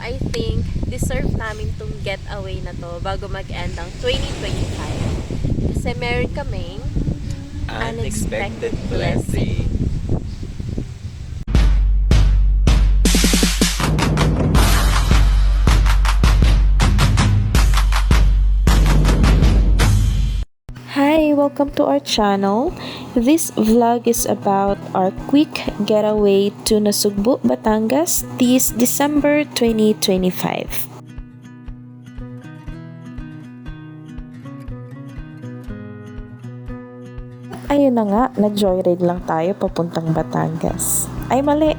I think deserve namin tong getaway na to bago mag-end ang 2025. Kasi meron kaming unexpected blessing. Hi, welcome to our channel. This vlog is about our quick getaway to Nasugbu, Batangas this December 2025. Ayun na nga, nag-joyride lang tayo papuntang Batangas. Ay, mali!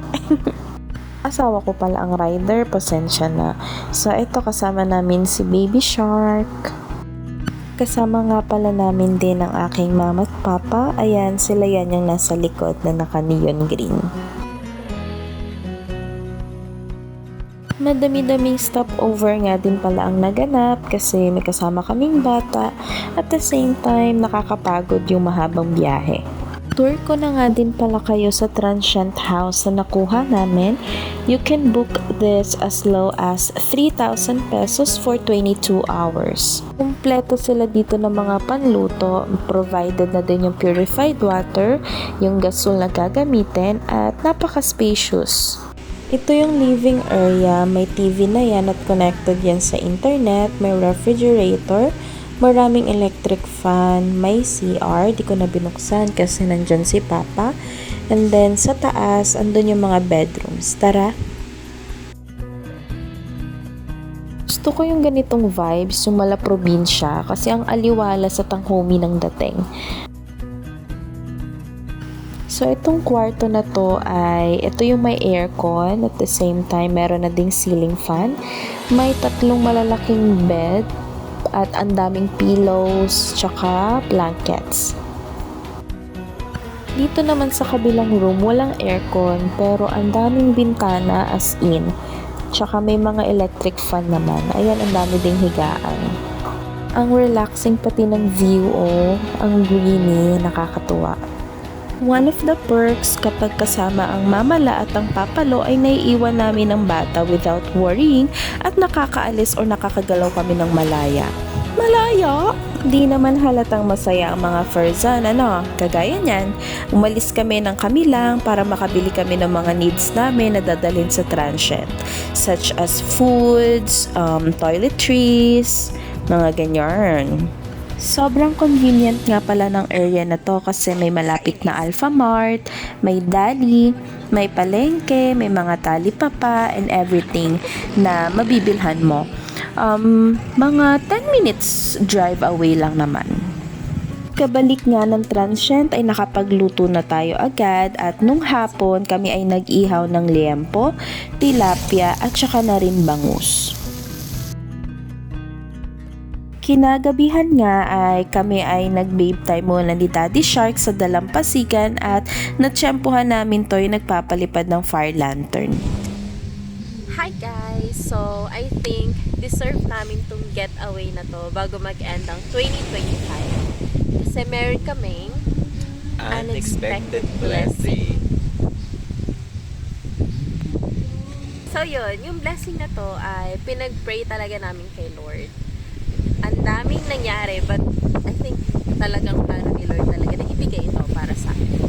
Asawa ko pala ang rider, pasensya na. So, ito kasama namin si Baby Shark. Kasama nga pala namin din ang aking mama at papa. Ayan, sila yan yung nasa likod na naka-neon green. Madami-daming stopover nga din pala ang naganap kasi may kasama kaming bata. At the same time, nakakapagod yung mahabang biyahe. Tour ko na nga din pala kayo sa transient house na nakuha namin. You can book this as low as 3,000 pesos for 22 hours. Kumpleto sila dito ng mga panluto, provided na din yung purified water, yung gasol na gagamitin, at napaka-spacious. Ito yung living area, may TV na yan at connected yan sa internet, may refrigerator, maraming electric fan, may CR, di ko na binuksan kasi nandyan si Papa. And then sa taas, andun yung mga bedrooms. Tara! Gusto ko yung ganitong vibes, yung mala probinsya, kasi ang aliwala sa tanghomi ng dating. So, itong kwarto na to ay, ito yung may aircon, at the same time, meron na ding ceiling fan. May 3 malalaking bed, at ang daming pillows, tsaka blankets. Dito naman sa kabilang room, walang aircon, pero ang daming bintana as in. Tsaka may mga electric fan naman. Ayan, ang dami ding higaan. Ang relaxing pati ng view, oh. Ang greeny, nakakatuwa. One of the perks kapag kasama ang mamala at ang papalo ay naiiwan namin ang bata without worrying at nakakaalis o nakakagalaw kami ng malaya. Malaya? Di naman halatang masaya ang mga Ferzan, ano? Kagaya niyan, umalis kami ng kami lang para makabili kami ng mga needs namin na dadalhin sa transient, such as foods, toiletries, mga ganyan. Sobrang convenient nga pala ng area na to kasi may malapit na Alphamart, may Dali, may palengke, may mga talipapa and everything na mabibilhan mo. Mga 10 minutes drive away lang naman. Kabalik nga ng transient ay nakapagluto na tayo agad at nung hapon kami ay nag-ihaw ng liempo, tilapia at saka na rin bangus. Kinagabihan nga ay kami ay nag-babe time muna ni Daddy Shark sa dalampasigan at natsyempohan namin to'y nagpapalipad ng fire lantern. Hi guys! So, I think deserve namin tong getaway na to bago mag-end ang 2025. Kasi meron kaming Unexpected blessing. So yun, yung blessing na to ay pinag-pray talaga namin kay Lord. Ang daming nangyari, but I think talagang plano ni Lord talaga na ibigay ito para sa akin.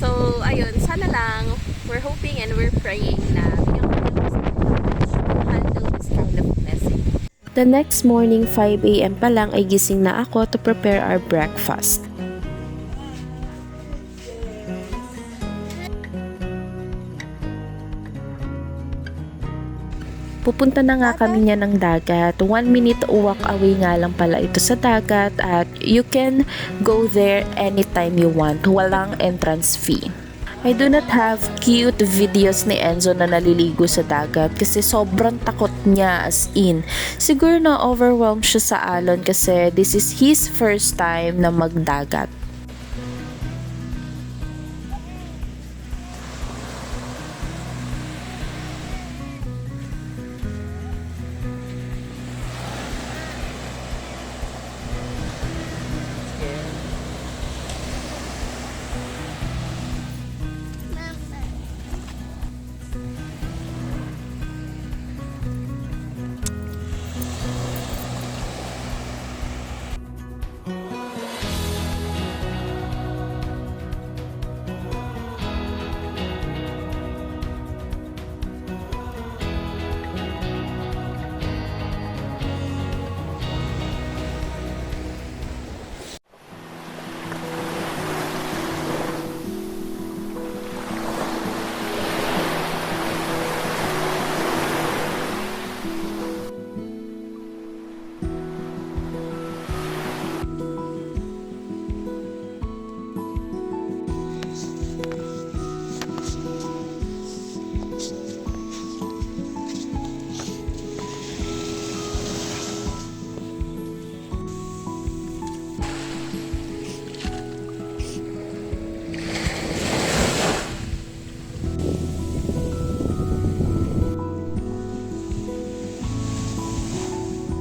So, ayun, sana lang, we're hoping and we're praying na bigyan ko ng handle this kind of blessing. The next morning, 5 a.m. pa lang ay gising na ako to prepare our breakfast. Pupunta na nga kami niya ng dagat. 1 minute walk away nga lang pala ito sa dagat at you can go there anytime you want. Walang entrance fee. I do not have cute videos ni Enzo na naliligo sa dagat kasi sobrang takot niya as in. Siguro na overwhelmed siya sa alon kasi this is his first time na magdagat.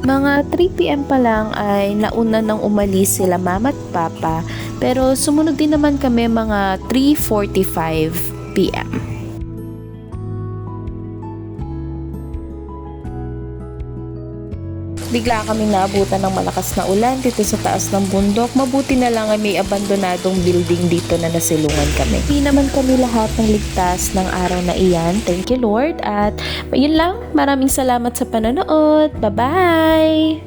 Mga 3 p.m. pa lang ay nauna nang umalis sila mama at papa, pero sumunod din naman kami mga 3:45 p.m. Bigla kaming naabutan ng malakas na ulan dito sa taas ng bundok. Mabuti na lang ay may abandonadong building dito na nasilungan kami. Hindi naman kami lahat ng ligtas ng araw na iyan. Thank you Lord. At yun lang. Maraming salamat sa panonood. Bye-bye!